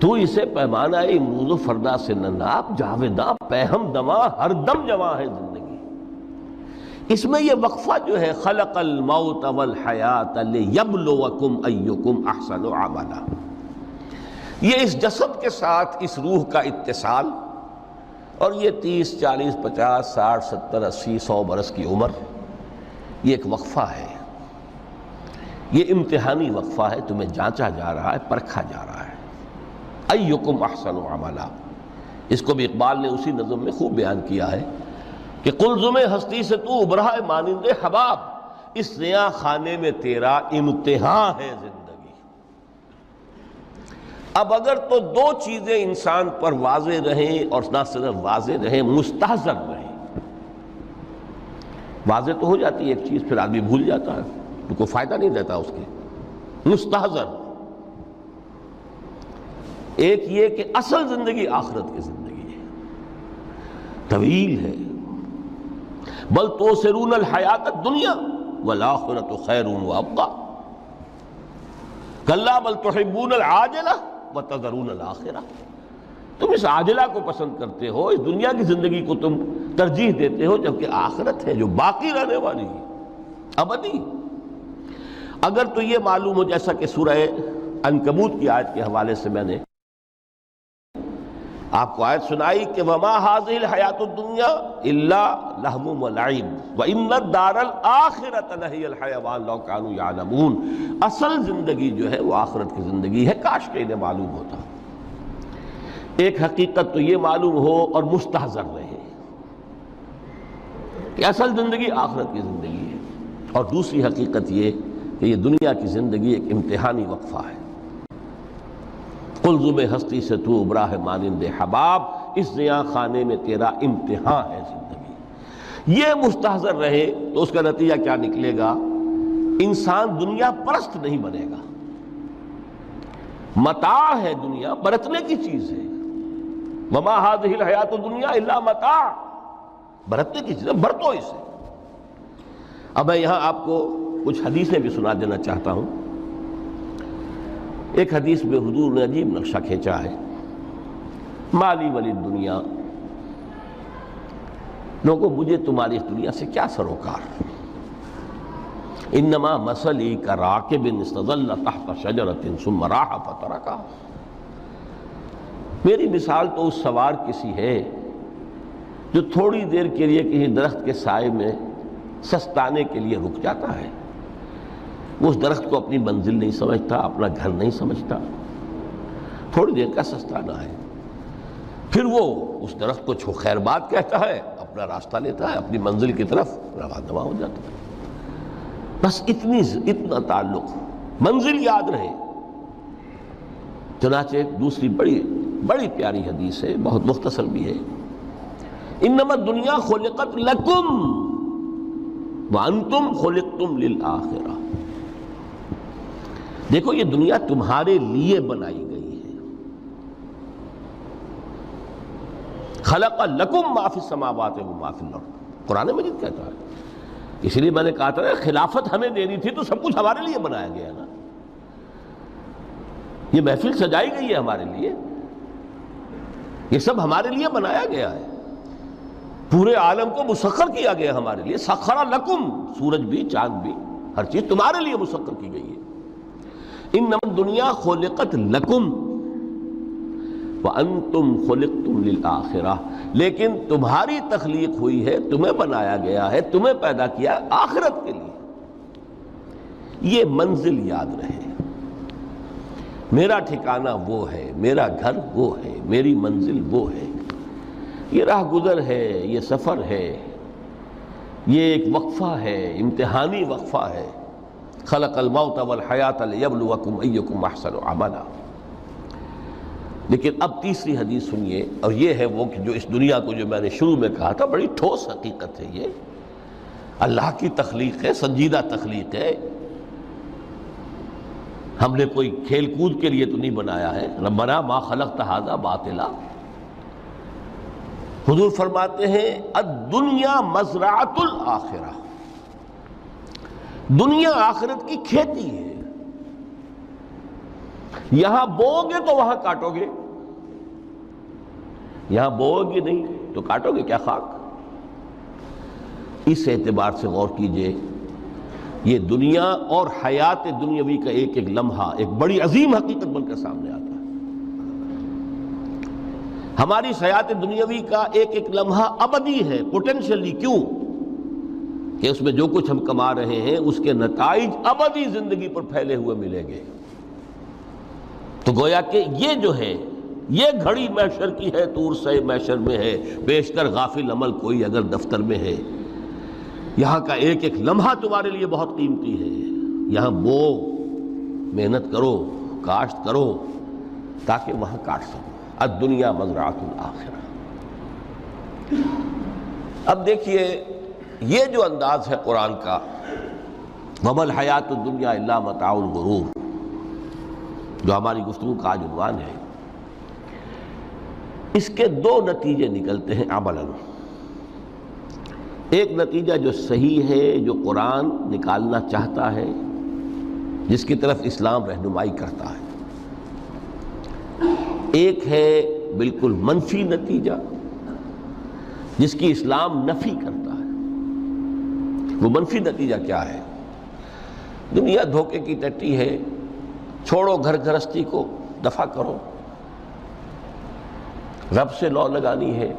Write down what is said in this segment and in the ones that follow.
تو اسے پیمانہ امروز و فردا سے نہ ناپ، جاویداں پیہم دماں ہر دم جواں ہے زندگی۔ اس میں یہ وقفہ جو ہے خلق الموت والحیات لیبلوکم ایکم احسن عملا، یہ اس جسد کے ساتھ اس روح کا اتصال، اور یہ 30 40 50 60 70 80 100 برس کی عمر، یہ ایک وقفہ ہے، یہ امتحانی وقفہ ہے، تمہیں جانچا جا رہا ہے، پرکھا جا رہا ہے۔ ایکم احسن عملا، اس کو بھی اقبال نے اسی نظم میں خوب بیان کیا ہے کہ قلزم ہستی سے تو ابھرا ہے مانند حباب، اس زیاں خانے میں تیرا امتحان ہے زندگی۔ اب اگر تو دو چیزیں انسان پر واضح رہیں، اور نہ صرف واضح رہیں، مستحضر رہیں۔ واضح تو ہو جاتی ہے ایک چیز، پھر آدمی بھول جاتا ہے، تو کوئی فائدہ نہیں دیتا اس کے۔ مستحضر ایک یہ کہ اصل زندگی آخرت کی زندگی ہے، طویل ہے۔ بل توسرون الحیات الدنیا والآخرۃ خیر وابقیٰ کلا بل تحبون العاجلہ وتذرون الآخرہ، تم اس عاجلہ کو پسند کرتے ہو، اس دنیا کی زندگی کو تم ترجیح دیتے ہو، جبکہ آخرت ہے جو باقی رہنے والی ہے، ابدی۔ اگر تو یہ معلوم ہو، جیسا کہ سورہ عنکبوت کی آیت کے حوالے سے میں نے آپ کو آیت سنائی کہ وَمَا هَذِهِ الْحَيَاةُ الدُّنْيَا إِلَّا لَهْوٌ وَلَعِبٌ وَإِنَّ الدَّارَ الْآخِرَةَ لَهِيَ الْحَيَوَانُ لَوْ كَانُوا يَعْلَمُونَ، اصل زندگی جو ہے وہ آخرت کی زندگی ہے، کاش کہ انہیں معلوم ہوتا۔ ایک حقیقت تو یہ معلوم ہو اور مستحضر رہے کہ اصل زندگی آخرت کی زندگی ہے، اور دوسری حقیقت یہ کہ یہ دنیا کی زندگی ایک امتحانی وقفہ ہے۔ قلزم ہستی سے تو ابھرا ہے مانند حباب، اس زیاں خانے میں تیرا امتحان ہے زندگی۔ یہ مستحضر رہے تو اس کا نتیجہ کیا نکلے گا؟ انسان دنیا پرست نہیں بنے گا۔ متاع ہے دنیا، برتنے کی چیز ہے۔ وما هذه الحیات الدنیا الا متاع، برتنے کی چیز ہے، برتو اسے۔ اب میں یہاں آپ کو کچھ حدیثیں بھی سنا دینا چاہتا ہوں۔ ایک حدیث میں حضور نے عجیب نقشہ کھینچا ہے، مالی ولی دنیا، لوگوں مجھے تمہاری اس دنیا سے کیا سروکار؟ انما مثلی کراکب استظل تحت شجرۃ ثم راح فترکھا، میری مثال تو اس سوار کسی ہے جو تھوڑی دیر کے لیے کسی درخت کے سائے میں سستانے کے لیے رک جاتا ہے۔ وہ اس درخت کو اپنی منزل نہیں سمجھتا، اپنا گھر نہیں سمجھتا، تھوڑی دیر کا سستانا ہے، پھر وہ اس درخت کو خیر بات کہتا ہے، اپنا راستہ لیتا ہے، اپنی منزل کی طرف رواں ہو جاتا ہے۔ بس اتنا تعلق، منزل یاد رہے۔ چنانچہ ایک دوسری بڑی پیاری حدیث ہے، بہت مختصر بھی ہے، انما الدنیا خلقت لکم وانتم خلقتم للآخرہ، دیکھو یہ دنیا تمہارے لیے بنائی گئی ہے۔ خلق لکم ما فی السماوات و ما فی الارض، قرآن مجید کہتا ہے۔ اس لیے میں نے کہا تھا خلافت ہمیں دینی تھی تو سب کچھ ہمارے لیے بنایا گیا نا، یہ محفل سجائی گئی ہے ہمارے لیے، یہ سب ہمارے لیے بنایا گیا ہے، پورے عالم کو مسخر کیا گیا ہمارے لیے۔ سخر لکم، سورج بھی، چاند بھی، ہر چیز تمہارے لیے مسخر کی گئی ہے۔ انما الدنیا خلقت لکم وانتم خلقتم للآخرہ، لیکن تمہاری تخلیق ہوئی ہے، تمہیں بنایا گیا ہے، تمہیں پیدا کیا آخرت کے لیے۔ یہ منزل یاد رہے، میرا ٹھکانہ وہ ہے، میرا گھر وہ ہے، میری منزل وہ ہے، یہ راہ گزر ہے، یہ سفر ہے، یہ ایک وقفہ ہے، امتحانی وقفہ ہے۔ خلق الموت والحیات لیبلوکم ایکم احسن عملا۔ لیکن اب تیسری حدیث سنیے، اور یہ ہے وہ کہ جو اس دنیا کو، جو میں نے شروع میں کہا تھا، بڑی ٹھوس حقیقت ہے، یہ اللہ کی تخلیق ہے، سنجیدہ تخلیق ہے، ہم نے کوئی کھیل کود کے لیے تو نہیں بنایا ہے۔ ربنا ما خلقت ھذا باطلا، حضور فرماتے ہیں الدنیا مزرعۃ الآخرہ، دنیا آخرت کی کھیتی ہے۔ یہاں بوؤ گے تو وہاں کاٹو گے، یہاں بوؤ گے نہیں تو کاٹو گے کیا خاک؟ اس اعتبار سے غور کیجئے، یہ دنیا اور حیات دنیاوی کا ایک ایک لمحہ ایک بڑی عظیم حقیقت بن کر سامنے آتا ہے۔ ہماری حیات دنیاوی کا ایک ایک لمحہ ابدی ہے پوٹینشلی، کیوں کہ اس میں جو کچھ ہم کما رہے ہیں اس کے نتائج ابدی زندگی پر پھیلے ہوئے ملیں گے۔ تو گویا کہ یہ جو ہے یہ گھڑی محشر کی ہے، طور سے محشر میں ہے، بیشتر غافل عمل کوئی اگر دفتر میں ہے، یہاں کا ایک ایک لمحہ تمہارے لیے بہت قیمتی ہے۔ یہاں بو، محنت کرو، کاشت کرو تاکہ وہاں کاٹ سکو۔ الدنیا مزرعۃ الآخرہ۔ اب دیکھیے یہ جو انداز ہے قرآن کا، وَمَا الْحَيَاةُ الدُّنْيَا إِلَّا مَتَاعُ الْغُرُورِ، جو ہماری گفتگو کا آج عنوان ہے، اس کے دو نتیجے نکلتے ہیں عملاً۔ ایک نتیجہ جو صحیح ہے، جو قرآن نکالنا چاہتا ہے، جس کی طرف اسلام رہنمائی کرتا ہے۔ ایک ہے بالکل منفی نتیجہ جس کی اسلام نفی کرتا ہے۔ وہ منفی نتیجہ کیا ہے؟ دنیا دھوکے کی ٹٹی ہے، چھوڑو گھر گھرستی کو، دفع کرو، رب سے لو لگانی ہے۔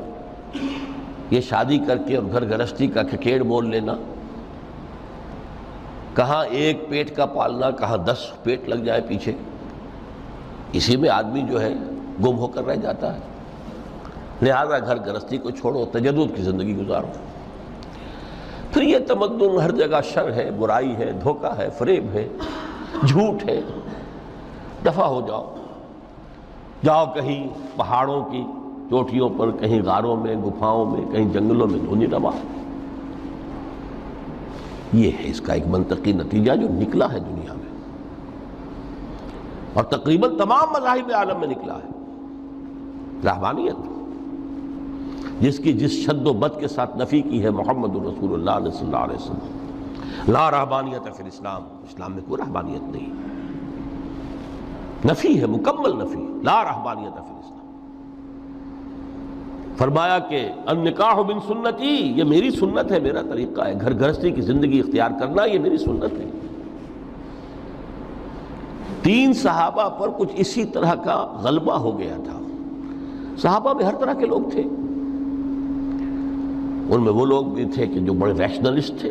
یہ شادی کر کے اور گھر گھرستی کا کھکیڑ مول لینا، کہاں ایک پیٹ کا پالنا، کہاں 10 پیٹ لگ جائے پیچھے، اسی میں آدمی جو ہے گم ہو کر رہ جاتا ہے۔ لہذا گھر گھرستی کو چھوڑو، تجدد کی زندگی گزارو۔ پھر یہ تمدن ہر جگہ شر ہے، برائی ہے، دھوکہ ہے، فریب ہے، جھوٹ ہے، دفع ہو جاؤ، جاؤ کہیں پہاڑوں کی چوٹیوں پر، کہیں غاروں میں، گپھاؤں میں، کہیں جنگلوں میں دھونی روا۔ یہ ہے اس کا ایک منطقی نتیجہ جو نکلا ہے دنیا میں، اور تقریباً تمام مذاہب عالم میں نکلا ہے۔ رہبانیت جس کی جس شد و بد کے ساتھ نفی کی ہے محمد رسول اللہ صلی اللہ علیہ وسلم، لا رہبانیت فی الاسلام، اسلام میں کوئی رہبانیت نہیں، نفی ہے، مکمل نفی، لا رہبانیت فی الاسلام۔ فرمایا کہ النکاح من سنتی، یہ میری سنت ہے، میرا طریقہ ہے، گھر گھرستی کی زندگی اختیار کرنا یہ میری سنت ہے۔ 3 صحابہ پر کچھ اسی طرح کا غلبہ ہو گیا تھا۔ صحابہ میں ہر طرح کے لوگ تھے، ان میں وہ لوگ بھی تھے کہ جو بڑے ریشنلسٹ تھے،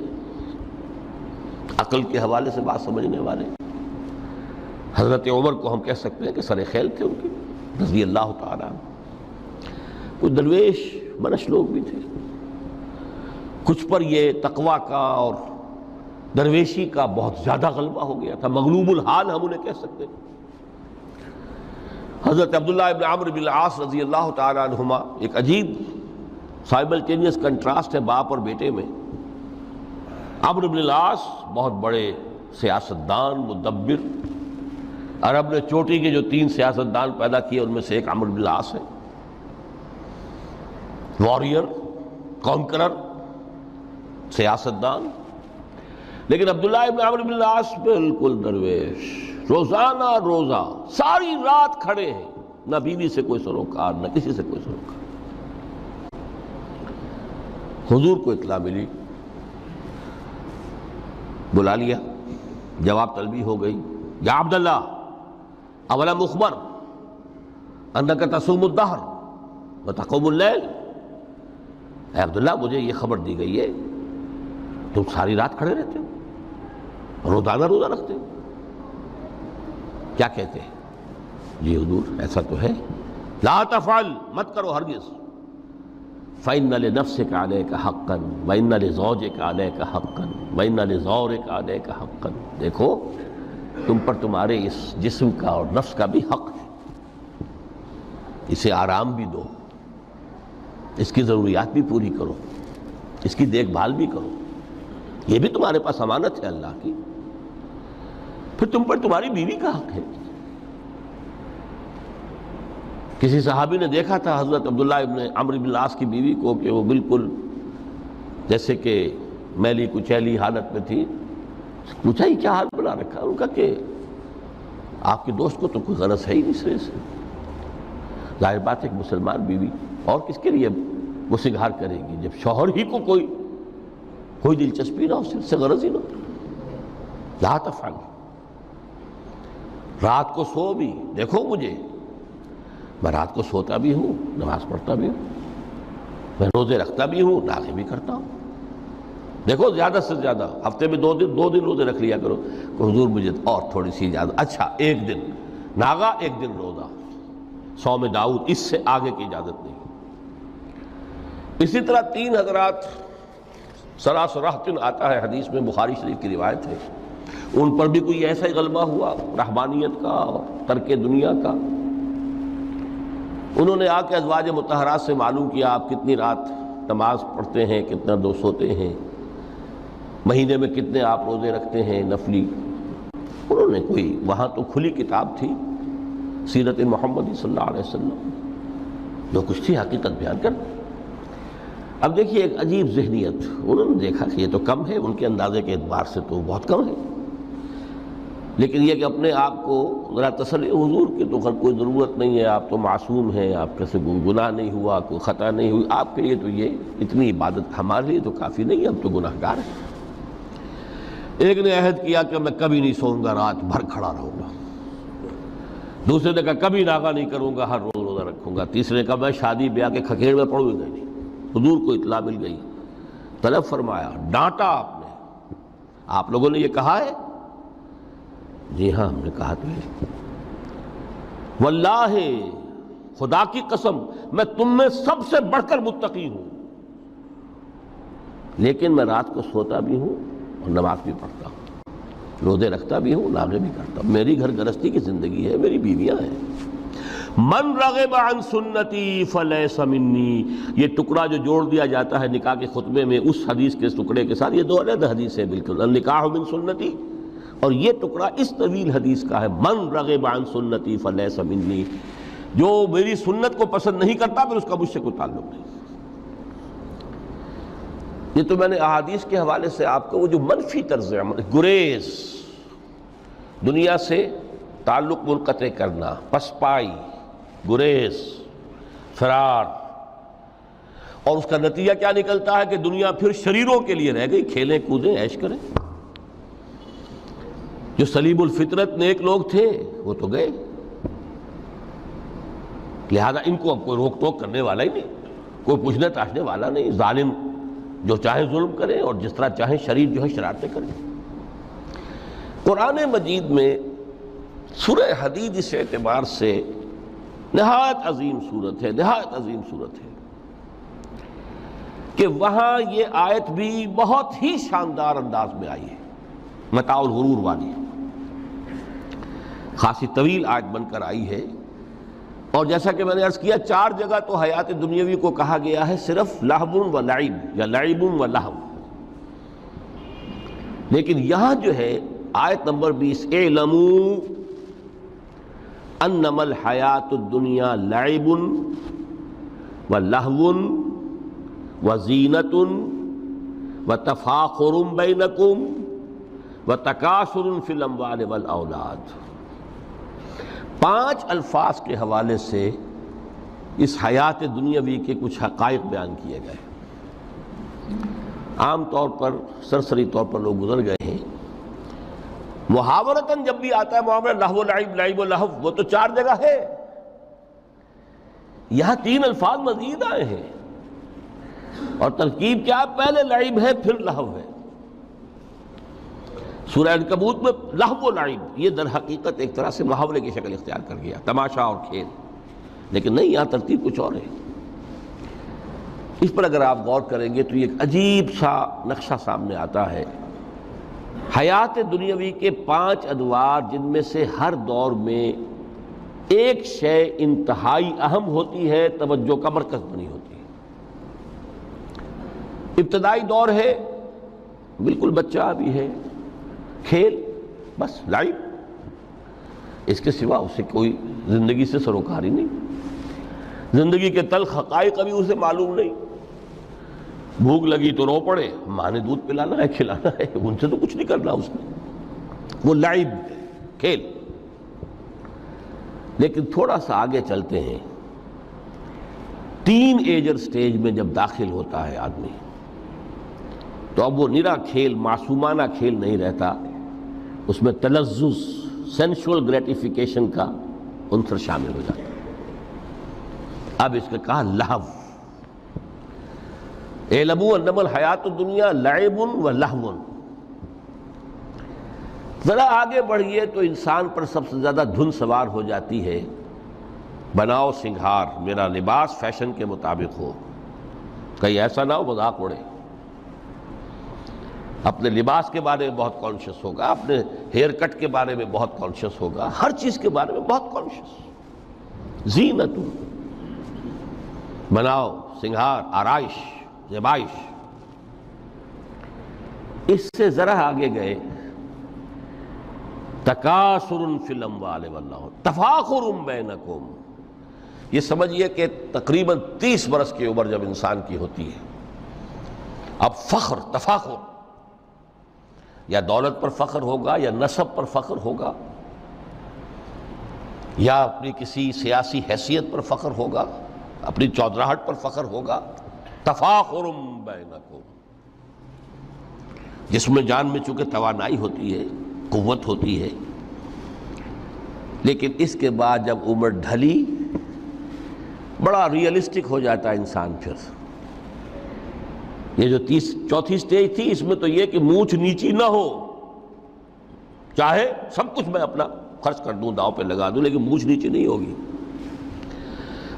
عقل کے حوالے سے بات سمجھنے والے۔ حضرت عمر کو ہم کہہ سکتے ہیں کہ سر خیل تھے ان کی، رضی اللہ تعالیٰ۔ کچھ درویش منش لوگ بھی تھے، کچھ پر یہ تقویٰ کا اور درویشی کا بہت زیادہ غلبہ ہو گیا تھا، مغلوب الحال ہم انہیں کہہ سکتے ہیں۔ حضرت عبداللہ ابن عمرو بن العاص رضی اللہ تعالیٰ عنہما، ایک عجیب سائملٹینیس کنٹراسٹ ہے باپ اور بیٹے میں۔ عمرو بن العاص بہت بڑے سیاستدان، مدبر، عرب نے چوٹی کے جو 3 سیاستدان پیدا کیے ان میں سے ایک عمرو بن العاص ہے، واریر، کانکرر، سیاستدان۔ لیکن عبداللہ ابن عمرو بن العاص بالکل درویش، روزانہ روزہ ساری رات کھڑے ہیں، نہ بیوی سے کوئی سروکار، نہ کسی سے کوئی سروکار۔ حضور کو اطلاع ملی، بلا لیا، جواب طلبی ہو گئی، یا عبداللہ اولم اخبر انک تصوم الدہر وتقوم اللیل، اے عبداللہ مجھے یہ خبر دی گئی ہے تم ساری رات کھڑے رہتے ہو، روزانہ روزہ رکھتے ہو، کیا کہتے ہیں؟ جی حضور ایسا تو ہے۔ لا تفعل، مت کرو ہرگز۔ فإن لنفسك عليك حقا وإن لزوجك عليك حقا وإن لزورك عليك حقا، دیکھو تم پر تمہارے اس جسم کا اور نفس کا بھی حق ہے، اسے آرام بھی دو، اس کی ضروریات بھی پوری کرو، اس کی دیکھ بھال بھی کرو، یہ بھی تمہارے پاس امانت ہے اللہ کی۔ پھر تم پر تمہاری بیوی کا حق ہے۔ کسی صحابی نے دیکھا تھا حضرت عبداللہ ابن عمرو بن العاص کی بیوی کو کہ وہ بالکل جیسے کہ میلی کچیلی حالت میں تھی، پوچھا ہی کیا حال بنا رکھا؟ ان کا کہ آپ کے دوست کو تو کوئی غرض ہے ہی نہیں سرے سے. ظاہر بات ہے کہ مسلمان بیوی اور کس کے لیے وہ سنگھار کرے گی جب شوہر ہی کو کوئی دلچسپی نہ ہو، اس سے غرض ہی نہ ہو. لا تفعل. رات کو سو بھی دیکھو مجھے، میں رات کو سوتا بھی ہوں، نماز پڑھتا بھی ہوں، میں روزے رکھتا بھی ہوں، ناغے بھی کرتا ہوں. دیکھو زیادہ سے زیادہ ہفتے میں دو دن روزے رکھ لیا کرو کہ حضور مجھے اور تھوڑی سی اجازت. اچھا ایک دن ناغا، ایک دن روزہ، صوم داؤد، اس سے آگے کی اجازت نہیں. اسی طرح 3 حضرات سراسراہتن آتا ہے حدیث میں، بخاری شریف کی روایت ہے، ان پر بھی کوئی ایسا ہی غلبہ ہوا رہبانیت کا اور ترک دنیا کا. انہوں نے آ کے ازواج مطہرات سے معلوم کیا آپ کتنی رات نماز پڑھتے ہیں، کتنا دو سوتے ہیں، مہینے میں کتنے آپ روزے رکھتے ہیں نفلی. انہوں نے کوئی وہاں تو کھلی کتاب تھی سیرت محمدی صلی اللہ علیہ وسلم، جو کچھ تھی حقیقت بیان کر. اب دیکھیے ایک عجیب ذہنیت، انہوں نے دیکھا کہ یہ تو کم ہے، ان کے اندازے کے اعتبار سے تو بہت کم ہے، لیکن یہ کہ اپنے آپ کو ذرا تسلی، حضور کی تو کوئی ضرورت نہیں ہے، آپ تو معصوم ہیں، آپ کے سے کوئی گناہ نہیں ہوا، کوئی خطا نہیں ہوئی، آپ کے لیے تو یہ اتنی عبادت ہمارے لیے تو کافی نہیں ہے، ہم تو گناہ گار ہیں. ایک نے عہد کیا کہ میں کبھی نہیں سوؤں گا، رات بھر کھڑا رہوں گا. دوسرے نے کہا کبھی ناغا نہیں کروں گا، ہر روز روزہ رکھوں گا. تیسرے نے کہا میں شادی بیاہ کے کھکیڑ میں پڑوں گا نہیں. حضور کو اطلاع مل گئی، طلب فرمایا، ڈانٹا آپ نے، آپ لوگوں نے یہ کہا ہے؟ جی ہاں ہم نے کہا تو ہے. واللہ، خدا کی قسم، میں تم میں سب سے بڑھ کر متقی ہوں، لیکن میں رات کو سوتا بھی ہوں اور نماز بھی پڑھتا ہوں، روزے رکھتا بھی ہوں، ناغے بھی کرتا ہوں. میری گھر گرستی کی زندگی ہے، میری بیویاں ہیں. من رغب عن سنتی فلیس منی، یہ ٹکڑا جو جوڑ دیا جاتا ہے نکاح کے خطبے میں اس حدیث کے ٹکڑے کے ساتھ، یہ 2 علیحدہ حدیث ہے بالکل. النکاح من سنتی، اور یہ ٹکڑا اس طویل حدیث کا ہے، من رغب عن سنتی فلیس منی، جو میری سنت کو پسند نہیں کرتا پھر اس کا مجھ سے کوئی تعلق نہیں. یہ تو میں نے احادیث کے حوالے سے آپ کو وہ جو منفی طرز عمل، گریز، دنیا سے تعلق منقطع کرنا، پسپائی، گریز، فرار، اور اس کا نتیجہ کیا نکلتا ہے کہ دنیا پھر شریروں کے لیے رہ گئی، کھیلیں کودیں عیش کریں. جو سلیم الفطرت نیک لوگ تھے وہ تو گئے، لہذا ان کو اب کوئی روک ٹوک کرنے والا ہی نہیں، کوئی پوچھنے تاشنے والا نہیں. ظالم جو چاہے ظلم کریں اور جس طرح چاہیں شریر جو ہے شرارتیں کریں. قرآن مجید میں سورہ حدید اس اعتبار سے نہایت عظیم صورت ہے، نہایت عظیم صورت ہے کہ وہاں یہ آیت بھی بہت ہی شاندار انداز میں آئی ہے، متاع الغرور والی، خاصی طویل آیت بن کر آئی ہے. اور جیسا کہ میں نے عرض کیا 4 جگہ تو حیات دنیاوی کو کہا گیا ہے صرف لہو و لعب یا لعب و لہو، لیکن یہاں جو ہے آیت نمبر 20، اعلموا انما الحیات الدنیا لعب و لہو و زینت و تفاخر بینکم و تکاثر فی الاموال والاولاد. 5 الفاظ کے حوالے سے اس حیات دنیاوی کے کچھ حقائق بیان کیے گئے. عام طور پر سرسری طور پر لوگ گزر گئے ہیں. محاورتاً جب بھی آتا ہے معاملہ لہو و لعب، لعب و لہو، وہ تو 4 جگہ ہے، یہاں 3 الفاظ مزید آئے ہیں. اور ترکیب کیا؟ پہلے لعب ہے پھر لہو ہے. سورہ عنکبوت میں لہو و لعب یہ در حقیقت ایک طرح سے محاورے کی شکل اختیار کر گیا، تماشا اور کھیل، لیکن نہیں، یہاں ترتیب کچھ اور ہے. اس پر اگر آپ غور کریں گے تو یہ ایک عجیب سا نقشہ سامنے آتا ہے. حیات دنیاوی کے 5 ادوار، جن میں سے ہر دور میں ایک شے انتہائی اہم ہوتی ہے، توجہ کا مرکز بنی ہوتی ہے. ابتدائی دور ہے، بالکل بچہ بھی ہے، کھیل، بس لعب، اس کے سوا اسے کوئی زندگی سے سروکار ہی نہیں. زندگی کے تلخ حقائق ابھی اسے معلوم نہیں. بھوک لگی تو رو پڑے، ماں نے دودھ پلانا ہے، کھلانا ہے، ان سے تو کچھ نہیں کرنا اس نے. وہ لعب، کھیل. لیکن تھوڑا سا آگے چلتے ہیں، ٹین ایجر سٹیج میں جب داخل ہوتا ہے آدمی تو اب وہ نرا کھیل، معصومانہ کھیل نہیں رہتا، اس میں تلذذ، سینشول گریٹیفیکیشن کا عنصر شامل ہو جاتا ہے۔ اب اس نے کہا لہو، اعلموا انما الحیات الدنیا لعب و لہو۔ ذرا آگے بڑھیے تو انسان پر سب سے زیادہ دھن سوار ہو جاتی ہے، بناؤ سنگھار، میرا لباس فیشن کے مطابق ہو، کہیں ایسا نہ ہو مذاق اڑے۔ اپنے لباس کے بارے میں بہت کانشیس ہوگا، اپنے ہیئر کٹ کے بارے میں بہت کانشیس ہوگا، ہر چیز کے بارے میں بہت کانشیس۔ زینت، بناؤ سنگھار، آرائش، زیبائش۔ اس سے ذرا آگے گئے، تکاثر فی الاموال واللہو، تفاخر بینکم۔ یہ سمجھیے کہ تقریباً 30 برس کی عمر جب انسان کی ہوتی ہے، اب فخر، تفاخر، یا دولت پر فخر ہوگا، یا نسب پر فخر ہوگا، یا اپنی کسی سیاسی حیثیت پر فخر ہوگا، اپنی چودراہٹ پر فخر ہوگا۔ تفاخر بینکم، جسم میں جان میں چونکہ توانائی ہوتی ہے، قوت ہوتی ہے، لیکن اس کے بعد جب عمر ڈھلی بڑا ریئلسٹک ہو جاتا ہے انسان۔ پھر یہ جو چوتھی سٹیج تھی، اس میں تو یہ کہ مونچھ نیچی نہ ہو، چاہے سب کچھ میں اپنا خرچ کر دوں، داؤ پہ لگا دوں، لیکن مونچھ نیچی نہیں ہوگی۔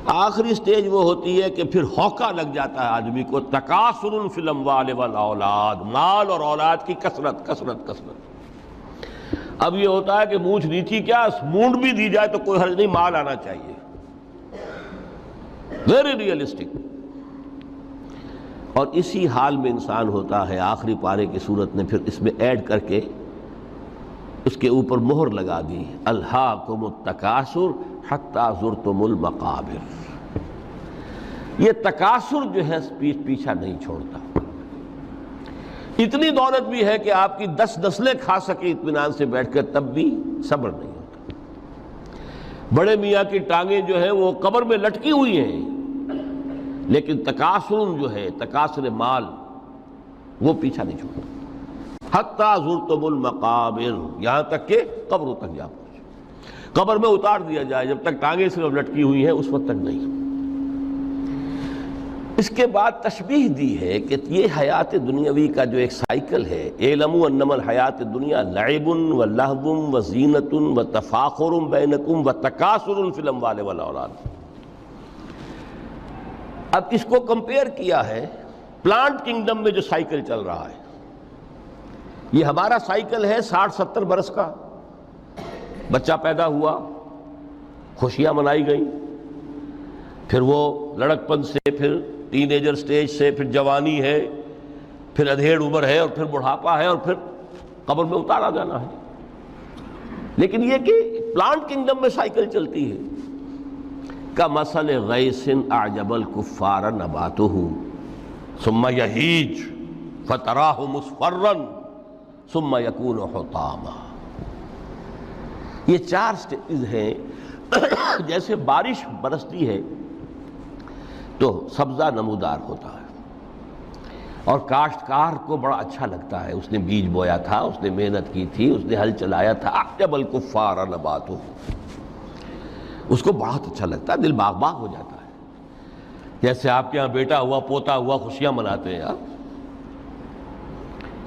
آخری سٹیج وہ ہوتی ہے کہ پھر ہوکا لگ جاتا ہے آدمی کو، تکاثر فی الاموال والاولاد، مال اور اولاد کی کثرت کثرت کثرت۔ اب یہ ہوتا ہے کہ مونچھ نیچی کیا، مونڈ بھی دی جائے تو کوئی حرج نہیں، مال آنا چاہیے، ویری ریئلسٹک۔ اور اسی حال میں انسان ہوتا ہے۔ آخری پارے کی صورت نے پھر اس میں ایڈ کر کے اس کے اوپر مہر لگا دی، الہاکم التکاثر حتی زرتم المقابر۔ یہ تکاثر جو ہے پیچھا نہیں چھوڑتا۔ اتنی دولت بھی ہے کہ آپ کی 10 نسلیں کھا سکے اطمینان سے بیٹھ کر، تب بھی صبر نہیں ہوتا۔ بڑے میاں کی ٹانگیں جو ہیں وہ قبر میں لٹکی ہوئی ہیں، لیکن تکاثر جو ہے، تکاثر مال، وہ پیچھا نہیں چھوڑتا۔ حتی زرتم المقابر، یہاں تک کہ قبروں تک جا پہنچے، قبر میں اتار دیا جائے، جب تک ٹانگیں صرف لٹکی ہوئی ہیں اس وقت تک نہیں۔ اس کے بعد تشبیہ دی ہے کہ یہ حیات دنیاوی کا جو ایک سائیکل ہے، اعلموا انما الحیات الدنیا لعب و لہو و زینت و تفاخر بینکم و تکاثر فی الاموال والاولاد۔ اب اس کو کمپیئر کیا ہے پلانٹ کنگڈم میں جو سائیکل چل رہا ہے۔ یہ ہمارا سائیکل ہے 60-70 برس کا، بچہ پیدا ہوا، خوشیاں منائی گئیں، پھر وہ لڑکپن سے، پھر ٹین ایجر سٹیج سے، پھر جوانی ہے، پھر ادھیڑ عمر ہے، اور پھر بڑھاپا ہے، اور پھر قبر میں اتارا جانا ہے۔ لیکن یہ کہ پلانٹ کنگڈم میں سائیکل چلتی ہے، کمثل غیث اعجب الکفار نباتہ ثم یہیج فتراہ مصفرا ثم یکون حطاما۔ یہ 4 سٹیج ہیں۔ جیسے بارش برستی ہے تو سبزہ نمودار ہوتا ہے، اور کاشتکار کو بڑا اچھا لگتا ہے، اس نے بیج بویا تھا، اس نے محنت کی تھی، اس نے ہل چلایا تھا، اعجب الکفار نباتہ، اس کو بہت اچھا لگتا ہے، دل باغ باغ ہو جاتا ہے۔ جیسے آپ کے ہاں بیٹا ہوا، پوتا ہوا، خوشیاں مناتے ہیں آپ۔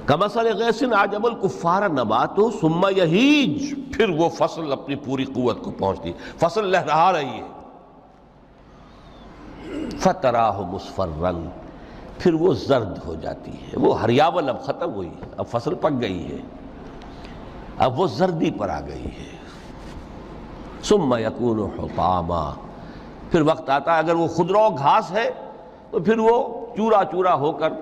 کمثل غیث اعجب الکفار نباتہ ثم یہیج، پھر وہ فصل اپنی پوری قوت کو پہنچتی، فصل لہرا رہی ہے، فتراہ مصفرا، پھر وہ زرد ہو جاتی ہے، وہ ہریاول اب ختم ہوئی، اب فصل پک گئی ہے، اب وہ زردی پر آ گئی ہے۔ ثم یکون حطاما، پھر وقت آتا ہے اگر وہ خضرو گھاس ہے تو پھر وہ چورا چورا ہو کر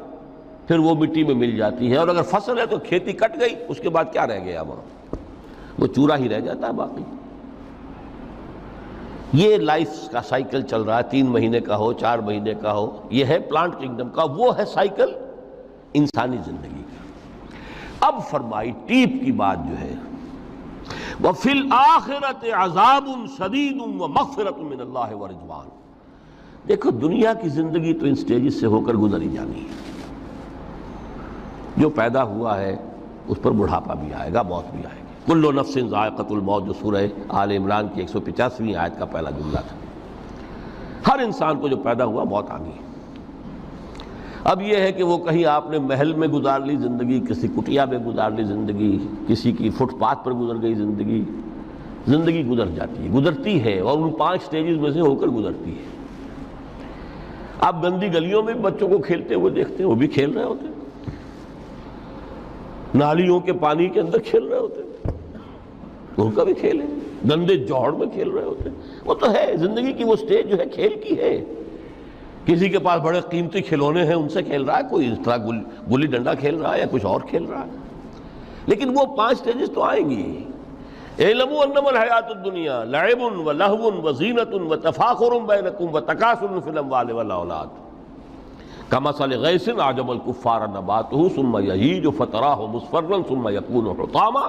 پھر وہ مٹی میں مل جاتی ہے، اور اگر فصل ہے تو کھیتی کٹ گئی، اس کے بعد کیا رہ گیا وہاں، وہ چورا ہی رہ جاتا ہے باقی۔ یہ لائف کا سائیکل چل رہا ہے، 3 مہینے کا ہو، 4 مہینے کا ہو، یہ ہے پلانٹ کنگڈم کا، وہ ہے سائیکل انسانی زندگی کا۔ اب فرمائی ٹیپ کی بات جو ہے وَفِي الْآخِرَةِ عَذَابٌ شَدِيدٌ وَمَغْفِرَةٌ مِّنَ اللَّهِ وَرِضْوَانٌ۔ دیکھو دنیا کی زندگی تو ان سٹیجز سے ہو کر گزری جانی ہے۔ جو پیدا ہوا ہے اس پر بڑھاپا بھی آئے گا، موت بھی آئے گی۔ کل نفس ذائقۃ الموت، جو سورہ آل عمران کی 185ویں آیت کا پہلا جملہ تھا۔ ہر انسان کو جو پیدا ہوا موت آ گئی۔ اب یہ ہے کہ وہ کہیں آپ نے محل میں گزار لی زندگی، کسی کٹیا میں گزار لی زندگی، کسی کی فٹ پاتھ پر گزر گئی زندگی۔ زندگی گزر جاتی ہے، گزرتی ہے، اور ان 5 سٹیجز میں سے ہو کر گزرتی ہے۔ آپ گندی گلیوں میں بچوں کو کھیلتے ہوئے دیکھتے ہیں، وہ بھی کھیل رہے ہوتے ہیں، نالیوں کے پانی کے اندر کھیل رہے ہوتے ہیں، ان کا بھی کھیل ہے، گندے جوہڑ میں کھیل رہے ہوتے ہیں۔ وہ تو ہے زندگی کی وہ سٹیج جو ہے کھیل کی ہے۔ کسی کے پاس بڑے قیمتی کھلونے ہیں، ان سے کھیل رہا ہے، کوئی اس طرح گلی ڈنڈا کھیل رہا ہے یا کچھ اور کھیل رہا ہے، لیکن وہ 5 سٹیجز تو آئیں گی۔ اعلموا انما الحیات الدنیا لعب ولہو وزینۃ وتفاخر بینکم وتکاثر فی الاموال والاولاد کمثل غیث اعجب الکفار نباتہ ثم یہیج فتراہ مصفرا ثم یکون حطاما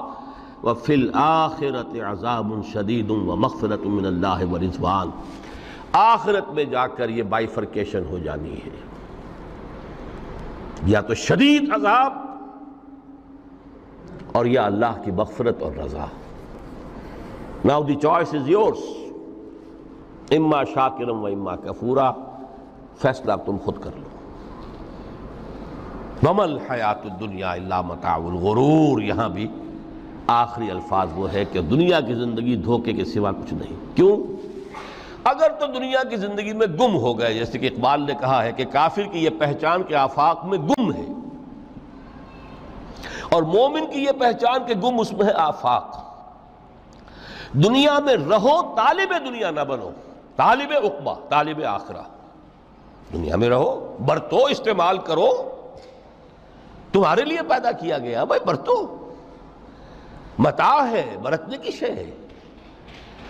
وفی الآخرۃ عذاب شدید ومغفرۃ من اللہ ورضوان۔ آخرت میں جا کر یہ بائیفرکیشن ہو جانی ہے، یا تو شدید عذاب اور یا اللہ کی مغفرت اور رضا۔ Now the choice is yours، اما شاکرا و اما کفورا، فیصلہ تم خود کر لو۔ وما الحیات الدنیا الا متاع الغرور، یہاں بھی آخری الفاظ وہ ہے کہ دنیا کی زندگی دھوکے کے سوا کچھ نہیں۔ کیوں؟ اگر تو دنیا کی زندگی میں گم ہو گئے، جیسے کہ اقبال نے کہا ہے کہ کافر کی یہ پہچان کے آفاق میں گم ہے، اور مومن کی یہ پہچان کہ گم اس میں ہے آفاق۔ دنیا میں رہو، طالب دنیا نہ بنو، طالب عقبہ، طالب آخرہ۔ دنیا میں رہو، برتو، استعمال کرو، تمہارے لیے پیدا کیا گیا، بھائی برتو، متاع ہے، برتنے کی شے ہے۔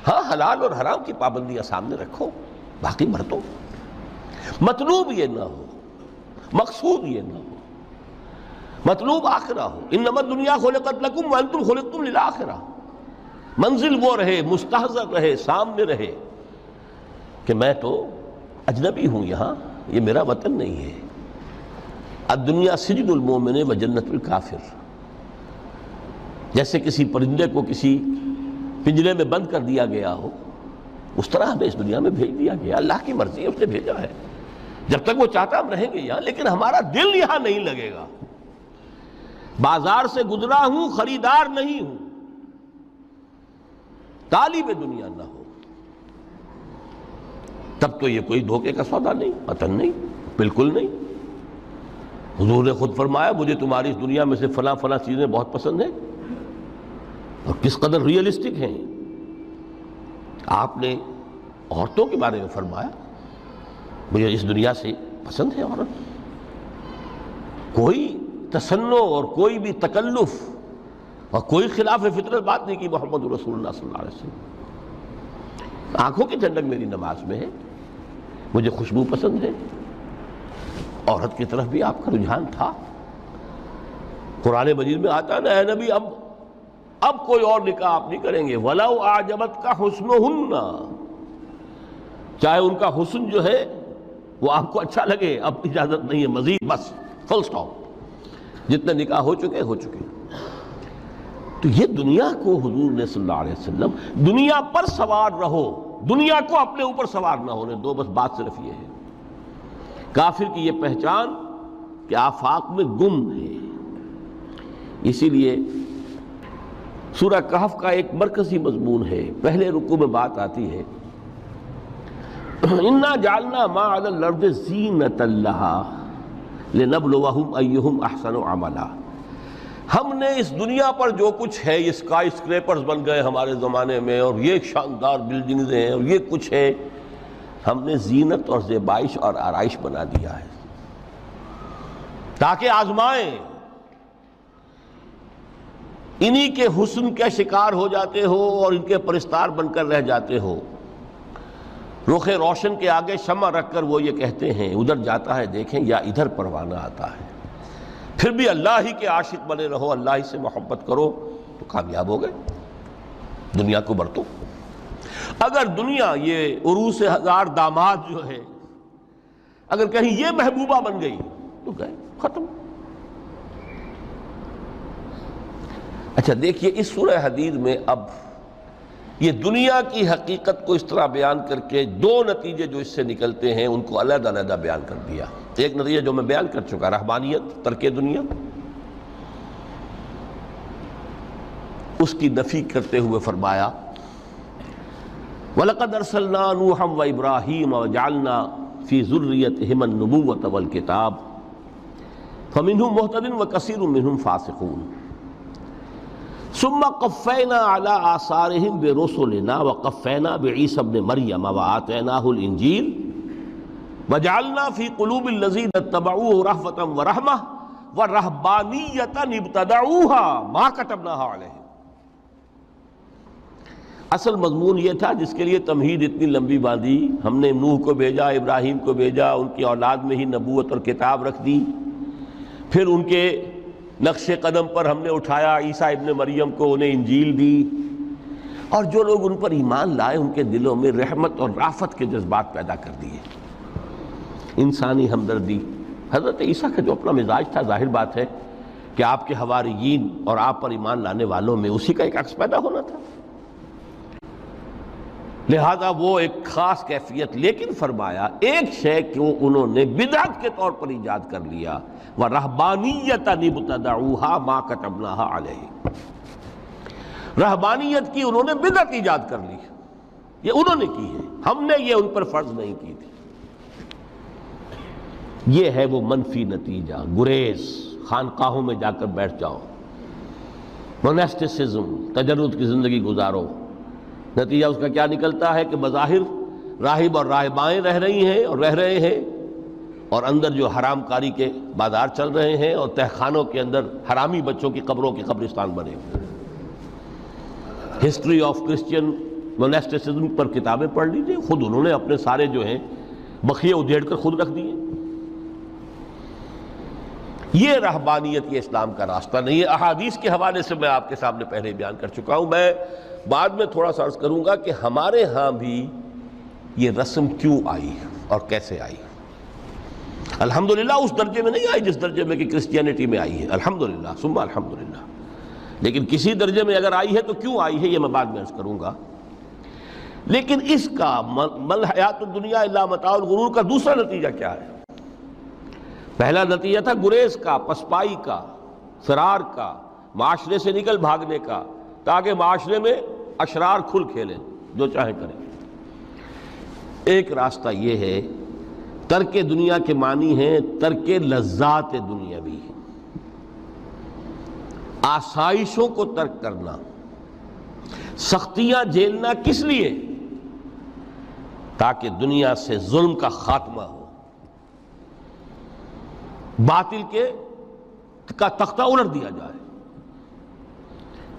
ہاں حلال اور حرام کی پابندیاں سامنے رکھو، باقی برتو۔ مطلوب یہ نہ ہو، مقصود یہ نہ ہو، مطلوب آخرہ ہو۔ انما الدنیا خلقت لکم وانتم خلقتم للآخرہ۔ منزل وہ رہے، مستحضر رہے، سامنے رہے کہ میں تو اجنبی ہوں، یہاں یہ میرا وطن نہیں ہے۔ الدنیا سجن المومن و جنت الکافر۔ جیسے کسی پرندے کو کسی پنجرے میں بند کر دیا گیا ہو، اس طرح ہمیں اس دنیا میں بھیج دیا گیا، اللہ کی مرضی ہے، اس نے بھیجا ہے۔ جب تک وہ چاہتا ہم رہیں گے یہاں، لیکن ہمارا دل یہاں نہیں لگے گا۔ بازار سے گزرا ہوں، خریدار نہیں ہوں، طالب دنیا نہ ہو، تب تو یہ کوئی دھوکے کا سودا نہیں، وطن نہیں، بالکل نہیں۔ حضور نے خود فرمایا مجھے تمہاری اس دنیا میں سے فلاں فلاں چیزیں بہت پسند ہیں، اور کس قدر ریئلسٹک ہیں۔ آپ نے عورتوں کے بارے میں فرمایا مجھے اس دنیا سے پسند ہے عورت۔ کوئی تصنع اور کوئی بھی تکلف اور کوئی خلاف فطرت بات نہیں کی محمد رسول اللہ صلی اللہ علیہ وسلم۔ آنکھوں کی ٹھنڈک میری نماز میں ہے، مجھے خوشبو پسند ہے۔ عورت کی طرف بھی آپ کا رجحان تھا۔ قرآن مجید میں آتا ہے نا، اے نبی اب کوئی اور نکاح آپ نہیں کریں گے، وَلَوْ أَعْجَبَتْكَ حُسْنُهُنَّ، چاہے ان کا حسن جو ہے وہ آپ کو اچھا لگے، اب اجازت نہیں ہے مزید، بس فل سٹاپ، جتنے نکاح ہو چکے۔ تو یہ دنیا کو حضور نے صلی اللہ علیہ وسلم دنیا پر سوار رہو، دنیا کو اپنے اوپر سوار نہ ہونے دو، بس بات صرف یہ ہے۔ کافر کی یہ پہچان کہ آفاق میں گم ہے۔ اسی لیے سورہ کہف کا ایک مرکزی مضمون ہے، پہلے رکوع میں بات آتی ہے اِنَّا جَعَلْنَا مَا عَلَى الْأَرْضِ زِینَةً لَهَا لِنَبْلُوَهُمْ أَيُّهُمْ أَحْسَنُ عَمَلًا۔ ہم نے اس دنیا پر جو کچھ ہے، یہ اسکائی اسکریپرز بن گئے ہمارے زمانے میں، اور یہ شاندار بلڈنگز ہیں، اور یہ کچھ ہے، ہم نے زینت اور زیبائش اور آرائش بنا دیا ہے تاکہ آزمائیں۔ انہی کے حسن کے شکار ہو جاتے ہو اور ان کے پرستار بن کر رہ جاتے ہو۔ رخ روشن کے آگے شمع رکھ کر وہ یہ کہتے ہیں ادھر جاتا ہے دیکھیں یا ادھر پروانہ آتا ہے، پھر بھی اللہ ہی کے عاشق بنے رہو، اللہ ہی سے محبت کرو تو کامیاب ہو گئے۔ دنیا کو برتو. اگر دنیا یہ عروس ہزار داماد جو ہے اگر کہیں یہ محبوبہ بن گئی تو گئے ختم. اچھا دیکھیے اس سورہ حدید میں اب یہ دنیا کی حقیقت کو اس طرح بیان کر کے دو نتیجے جو اس سے نکلتے ہیں ان کو علیحدہ علیحدہ بیان کر دیا. ایک نتیجہ جو میں بیان کر چکا رہبانیت ترک دنیا، اس کی نفی کرتے ہوئے فرمایا وَلَقَدْ أَرْسَلْنَا نُوحًا وَإِبْرَاهِيمَ وَجَعَلْنَا فِي ذُرِّيَّتِهِمَا النُّبُوَّةَ وَالْكِتَابَ فَمِنْهُمْ مُهْتَدٍ وَكَثِيرٌ مِّنْهُمْ فَاسِقُونَ ثُمَّ قَفَّيْنَا عَلَىٰ آثَارِهِمْ بِرُسُلِنَا وَقَفَّيْنَا بِعِيسَى ابْنِ مَرْيَمَ وَآتَيْنَاهُ الْإِنجِيلَ وَجَعَلْنَا فِي قُلُوبِ الَّذِينَ اتَّبَعُوهُ رَأْفَةً وَرَحْمَةً وَرَهْبَانِيَّةً ابْتَدَعُوهَا مَا كَتَبْنَاهَا عَلَيْهِمْ. اصل مضمون یہ تھا جس کے لیے تمہید اتنی لمبی باندھی. ہم نے نوح کو بھیجا، ابراہیم کو بھیجا، ان کی اولاد میں ہی نبوت اور کتاب رکھ دی. پھر ان کے نقش قدم پر ہم نے اٹھایا عیسیٰ ابن مریم کو، انہیں انجیل دی، اور جو لوگ ان پر ایمان لائے ان کے دلوں میں رحمت اور رافت کے جذبات پیدا کر دیے، انسانی ہمدردی. حضرت عیسیٰ کا جو اپنا مزاج تھا ظاہر بات ہے کہ آپ کے حواریین اور آپ پر ایمان لانے والوں میں اسی کا ایک عکس پیدا ہونا تھا، لہذا وہ ایک خاص کیفیت. لیکن فرمایا ایک شے کو انہوں نے بدعت کے طور پر ایجاد کر لیا، وَرَهْبَانِيَّةً ابْتَدَعُوهَا مَا كَتَبْنَاهَا عَلَيْهِمْ. رہبانیت کی انہوں نے بدعت ایجاد کر لی، یہ انہوں نے کی ہے، ہم نے یہ ان پر فرض نہیں کی تھی. یہ ہے وہ منفی نتیجہ. گریز، خانقاہوں میں جا کر بیٹھ جاؤ، موناسٹسزم، تجرد کی زندگی گزارو. نتیجہ اس کا کیا نکلتا ہے کہ بظاہر راہب اور راہبائیں رہ رہی ہیں اور رہ رہے ہیں، اور اندر جو حرام کاری کے بازار چل رہے ہیں، اور تہخانوں کے اندر حرامی بچوں کی قبروں کے قبرستان بنے ہوئے. ہسٹری آف کرسچین موناسٹسزم پر کتابیں پڑھ لیجیے، خود انہوں نے اپنے سارے جو ہیں بخیے ادھیڑ کر خود رکھ دیے. یہ رہبانیت، یہ اسلام کا راستہ نہیں ہے. احادیث کے حوالے سے میں آپ کے سامنے پہلے بیان کر چکا ہوں. میں بعد میں تھوڑا سا عرض کروں گا کہ ہمارے ہاں بھی یہ رسم کیوں آئی اور کیسے آئی. الحمدللہ اس درجے میں نہیں آئی جس درجے میں کہ کرسچینٹی میں آئی ہے، الحمدللہ ثم الحمدللہ، لیکن کسی درجے میں اگر آئی ہے تو کیوں آئی ہے یہ میں بعد میں عرض کروں گا. لیکن اس کا مل حیات الدنیا الا متاع الغرور کا دوسرا نتیجہ کیا ہے؟ پہلا نتیجہ تھا گریز کا، پسپائی کا، فرار کا، معاشرے سے نکل بھاگنے کا، تاکہ معاشرے میں اشرار کھل کھیلیں، جو چاہیں کریں. ایک راستہ یہ ہے، ترک دنیا کے معنی ہیں ترک لذات دنیاوی، آسائشوں کو ترک کرنا، سختیاں جھیلنا. کس لیے؟ تاکہ دنیا سے ظلم کا خاتمہ ہو، باطل کا تختہ الٹ دیا جائے،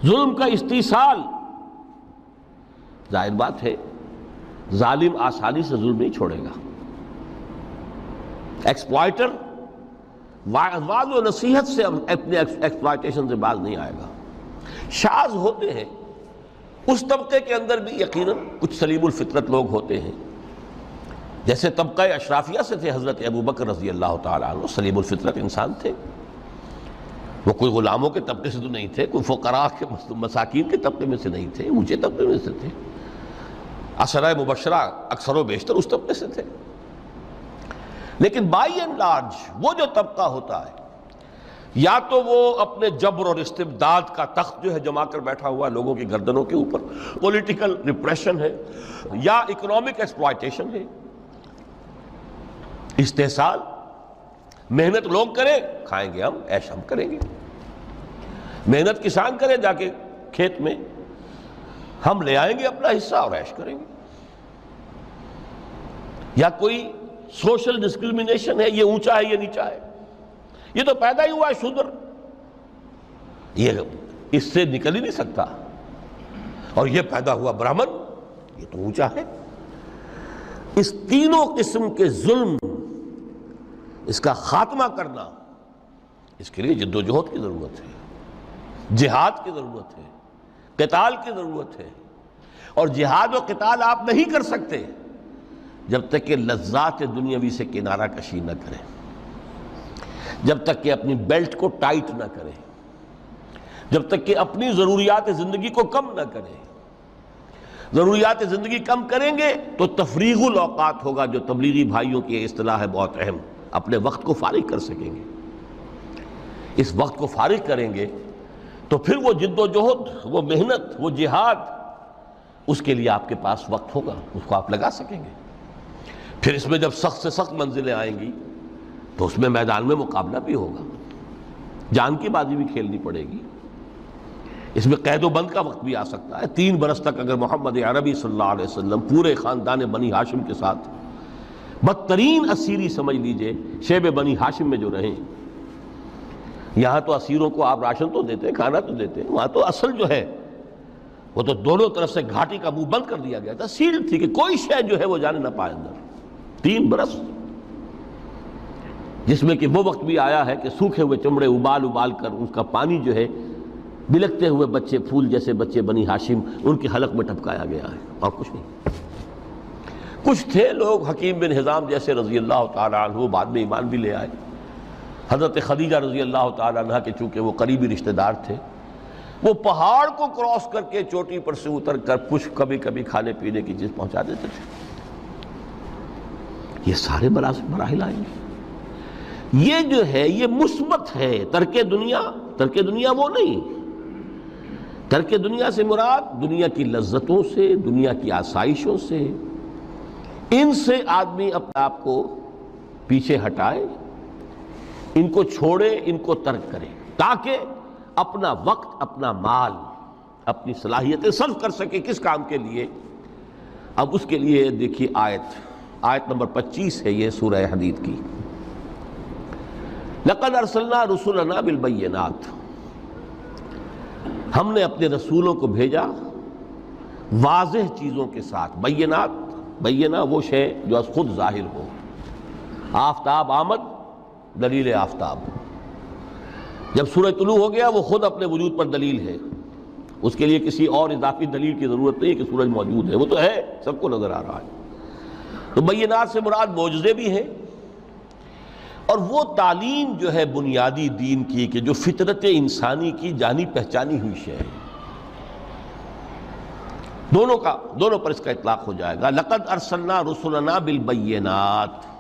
ظلم کا استیصال. ظاہر بات ہے ظالم آسانی سے ظلم نہیں چھوڑے گا، ایکسپلائٹر واضح و نصیحت سے اپنے ایکسپلائٹیشن سے باز نہیں آئے گا. شاذ ہوتے ہیں اس طبقے کے اندر بھی یقیناً کچھ سلیم الفطرت لوگ ہوتے ہیں، جیسے طبقہ اشرافیہ سے تھے حضرت ابو بکر رضی اللہ تعالیٰ عنہ، سلیم الفطرت انسان تھے. وہ کوئی غلاموں کے طبقے سے تو نہیں تھے، کوئی فقراء کے مساکین کے طبقے میں سے نہیں تھے، اونچے طبقے میں سے تھے. عشرہ مبشرہ اکثر و بیشتر اس طبقے سے تھے. لیکن بائی اینڈ لارج وہ جو طبقہ ہوتا ہے، یا تو وہ اپنے جبر اور استبداد کا تخت جو ہے جما کر بیٹھا ہوا لوگوں کی گردنوں کے اوپر، پولیٹیکل ریپریشن ہے، یا اکنامک ایکسپلائٹیشن ہے، استحصال. محنت لوگ کریں، کھائیں گے ہم، عیش ہم کریں گے. محنت کسان کرے جا کے کھیت میں، ہم لے آئیں گے اپنا حصہ اور عیش کریں گے. یا کوئی سوشل ڈسکریمنیشن ہے، یہ اونچا ہے یہ نیچا ہے، یہ تو پیدا ہی ہوا ہے شودر، یہ اس سے نکل ہی نہیں سکتا، اور یہ پیدا ہوا برہمن، یہ تو اونچا ہے. اس تینوں قسم کے ظلم، اس کا خاتمہ کرنا، اس کے لیے جد و جہد کی ضرورت ہے، جہاد کی ضرورت ہے، قتال کی ضرورت ہے. اور جہاد و قتال آپ نہیں کر سکتے جب تک کہ لذات دنیاوی سے کنارہ کشی نہ کریں، جب تک کہ اپنی بیلٹ کو ٹائٹ نہ کریں، جب تک کہ اپنی ضروریات زندگی کو کم نہ کریں۔ ضروریات زندگی کم کریں گے تو تفریغ الاوقات ہوگا، جو تبلیغی بھائیوں کی اصطلاح ہے بہت اہم، اپنے وقت کو فارغ کر سکیں گے۔ اس وقت کو فارغ کریں گے تو پھر وہ جد و جہد، وہ محنت، وہ جہاد، اس کے لیے آپ کے پاس وقت ہوگا، اس کو آپ لگا سکیں گے۔ پھر اس میں جب سخت سے سخت منزلیں آئیں گی تو اس میں میدان میں مقابلہ بھی ہوگا، جان کی بازی بھی کھیلنی پڑے گی۔ اس میں قید و بند کا وقت بھی آ سکتا ہے۔ 3 برس تک اگر محمد عربی صلی اللہ علیہ وسلم پورے خاندان بنی ہاشم کے ساتھ بدترین اسیری سمجھ لیجئے شیب بنی ہاشم میں جو رہیں، یہاں تو اسیروں کو آپ راشن تو دیتے ہیں، کھانا تو دیتے ہیں، وہاں تو اصل جو ہے وہ تو دونوں طرف سے گھاٹی کا منہ بند کر دیا گیا تھا، سیل تھی کہ کوئی شے جو ہے وہ جانے نہ پائے اندر۔ 3 برس، جس میں کہ وہ وقت بھی آیا ہے کہ سوکھے ہوئے چمڑے ابال ابال کر اس کا پانی جو ہے بلکتے ہوئے بچے، پھول جیسے بچے بنی ہاشم، ان کے حلق میں ٹپکایا گیا ہے، اور کچھ نہیں۔ کچھ تھے لوگ، حکیم بن حزام جیسے رضی اللہ تعالیٰ عنہ، بعد میں ایمان بھی لے آئے۔ حضرت خدیجہ رضی اللہ تعالیٰ عنہ کے چونکہ وہ قریبی رشتہ دار تھے، وہ پہاڑ کو کراس کر کے چوٹی پر سے اتر کر کچھ کبھی کبھی کھانے پینے کی چیز پہنچا دیتے تھے۔ یہ سارے مراحل آئیں گے۔ یہ جو ہے یہ مثبت ہے۔ ترک دنیا وہ نہیں۔ ترک دنیا سے مراد دنیا کی لذتوں سے، دنیا کی آسائشوں سے، ان سے آدمی اپنے آپ کو پیچھے ہٹائے، ان کو چھوڑے، ان کو ترک کرے، تاکہ اپنا وقت، اپنا مال، اپنی صلاحیتیں صرف کر سکے۔ کس کام کے لیے؟ اب اس کے لیے دیکھیے آیت نمبر 25 ہے یہ سورہ حدید کی۔ لَقَدْ أَرْسَلْنَا رُسُلَنَا بِالْبَيِّنَاتِ، ہم نے اپنے رسولوں کو بھیجا واضح چیزوں کے ساتھ۔ بینہ وہ شے جو از خود ظاہر ہو۔ آفتاب آمد، دلیل آفتاب۔ جب سورج طلوع ہو گیا وہ خود اپنے وجود پر دلیل ہے، اس کے لیے کسی اور اضافی دلیل کی ضرورت نہیں کہ سورج موجود ہے، وہ تو ہے، سب کو نظر آ رہا ہے۔ تو بینات سے مراد معجزے بھی ہیں، اور وہ تعلیم جو ہے بنیادی دین کی کہ جو فطرت انسانی کی جانی پہچانی ہوئی شے ہے، دونوں پر اس کا اطلاق ہو جائے گا۔ لقد ارسلنا رسلنا بالبینات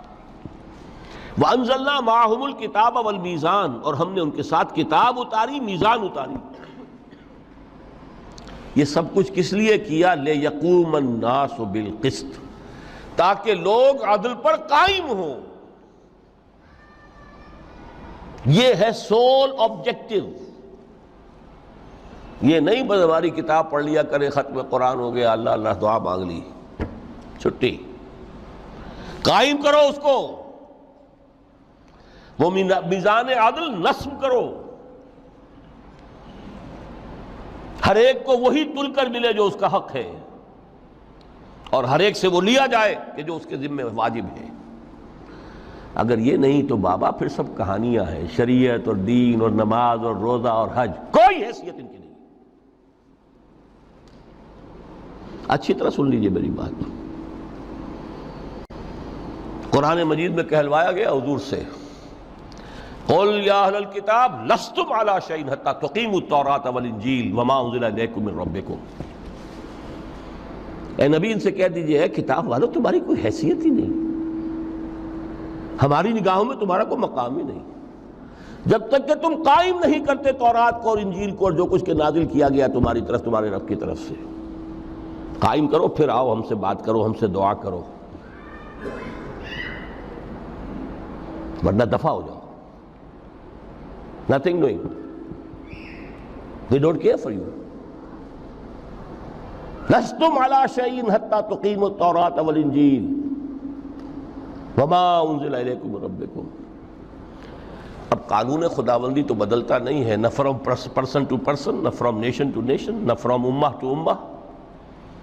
وانزلنا معهم الکتاب والمیزان، اور ہم نے ان کے ساتھ کتاب اتاری، میزان اتاری۔ یہ سب کچھ کس لیے کیا؟ لیقوم الناس بالقسط، تاکہ لوگ عدل پر قائم ہوں۔ یہ ہے سول آبجیکٹو۔ یہ نہیں بس ہماری کتاب پڑھ لیا کرے، ختم قرآن ہو گیا، اللہ اللہ دعا مانگ لی، چھٹی۔ قائم کرو اس کو، وہ میزان عدل نصب کرو، ہر ایک کو وہی تل کر ملے جو اس کا حق ہے، اور ہر ایک سے وہ لیا جائے کہ جو اس کے ذمہ واجب ہے۔ اگر یہ نہیں تو بابا پھر سب کہانیاں ہیں، شریعت اور دین اور نماز اور روزہ اور حج، کوئی حیثیت ان کی نہیں۔ اچھی طرح سن لیجئے میری بات۔ قرآن مجید میں کہلوایا گیا حضور سے، قل یا اہل الکتاب لستم علی شیء حتی تقیموا التوراۃ والانجیل وما انزل الیکم من ربکم۔ اے نبی ان سے کہہ دیجئے ہے کتاب والو تمہاری کوئی حیثیت ہی نہیں، ہماری نگاہوں میں تمہارا کوئی مقام ہی نہیں، جب تک کہ تم قائم نہیں کرتے تورات کو اور انجیل کو اور جو کچھ کے نازل کیا گیا تمہاری طرف، تمہارے رب کی طرف سے۔ قائم کرو، پھر آؤ ہم سے بات کرو، ہم سے دعا کرو، ورنہ دفع ہو جاؤ۔ Nothing doing. They don't care for you. لستم علی شیء حتی تقیموا التوراۃ والانجیل وما انزل الیکم من ربکم۔ اب قانون خداوندی تو بدلتا نہیں ہے، نہ فرام پرسن ٹو پرسن، نہ فرام نیشن ٹو نیشن، نہ فرام امہ ٹو امہ،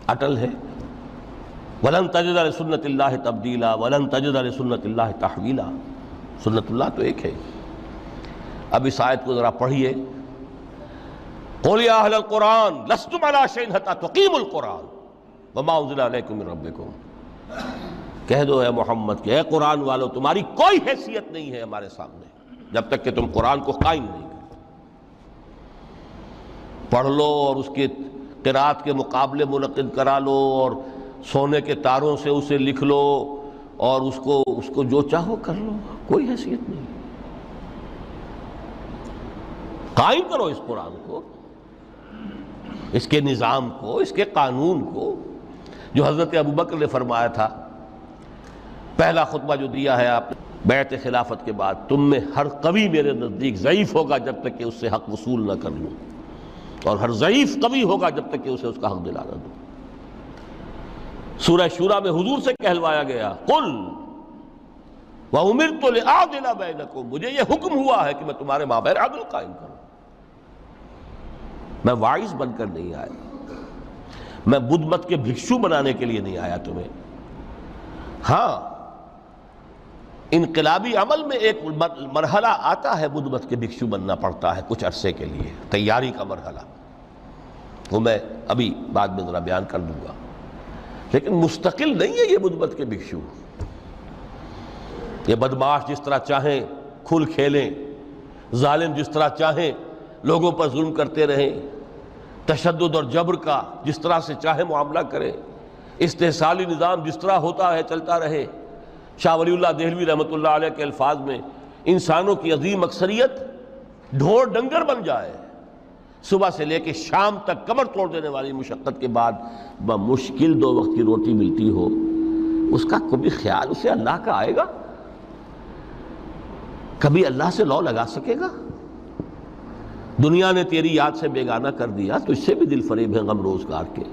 اٹل ہے۔ وَلَن تَجِدَ لِسُنَّتِ اللَّهِ تَبْدِيلًا وَلَن تَجِدَ لِسُنَّتِ اللَّهِ تَحْوِيلًا۔ سنت اللہ تو ایک ہے۔ اب اس آیت کو ذرا پڑھیے، قُلْ يَا أَهْلَ الْقُرْآنِ لَسْتُمْ عَلَىٰ شَيْءٍ حَتَّىٰ تُقِيمُوا الْقُرْآنَ۔ وما انزل الیکم من ربکم، کہہ دو اے محمد کہ اے قرآن والو تمہاری کوئی حیثیت نہیں ہے ہمارے سامنے جب تک کہ تم قرآن کو قائم نہیں کرو۔ پڑھ لو اور اس کے قرات کے مقابلے منعقد کرا لو اور سونے کے تاروں سے اسے لکھ لو اور اس کو جو چاہو کر لو، کوئی حیثیت نہیں۔ قائم کرو اس قرآن کو، اس کے نظام کو، اس کے قانون کو، جو حضرت ابوبکر نے فرمایا تھا پہلا خطبہ جو دیا ہے آپ نے بیعت خلافت کے بعد، تم میں ہر قوی میرے نزدیک ضعیف ہوگا جب تک کہ اس سے حق وصول نہ کر لوں، اور ہر ضعیف قوی ہوگا جب تک کہ اسے اس کا حق دلانا دوں۔ سورہ شورى میں حضور سے کہلوایا گیا قل وَأُمِرْتُ لِأَعْدِلَ بَيْنَكُمْ، مجھے یہ حکم ہوا ہے کہ میں تمہارے مابین عدل قائم کروں۔ میں واعظ بن کر نہیں آیا، میں بدھ مت کے بھکشو بنانے کے لیے نہیں آیا تمہیں۔ ہاں انقلابی عمل میں ایک مرحلہ آتا ہے، بدھ مت کے بھکشو بننا پڑتا ہے کچھ عرصے کے لیے، تیاری کا مرحلہ، وہ میں ابھی بعد میں ذرا بیان کر دوں گا، لیکن مستقل نہیں ہے یہ بدھ مت کے بھکشو۔ یہ بدمعاش جس طرح چاہیں کھل کھیلیں، ظالم جس طرح چاہیں لوگوں پر ظلم کرتے رہیں، تشدد اور جبر کا جس طرح سے چاہے معاملہ کریں، استحصالی نظام جس طرح ہوتا ہے چلتا رہے۔ شاہ ولی اللہ دہلوی رحمۃ اللہ علیہ کے الفاظ میں انسانوں کی عظیم اکثریت ڈھور ڈنگر بن جائے، صبح سے لے کے شام تک کمر توڑ دینے والی مشقت کے بعد بمشکل 2 وقت کی روٹی ملتی ہو، اس کا کبھی خیال اسے اللہ کا آئے گا؟ کبھی اللہ سے لو لگا سکے گا؟ دنیا نے تیری یاد سے بیگانہ کر دیا تو اس سے بھی دل فریب ہے غم روزگار کے۔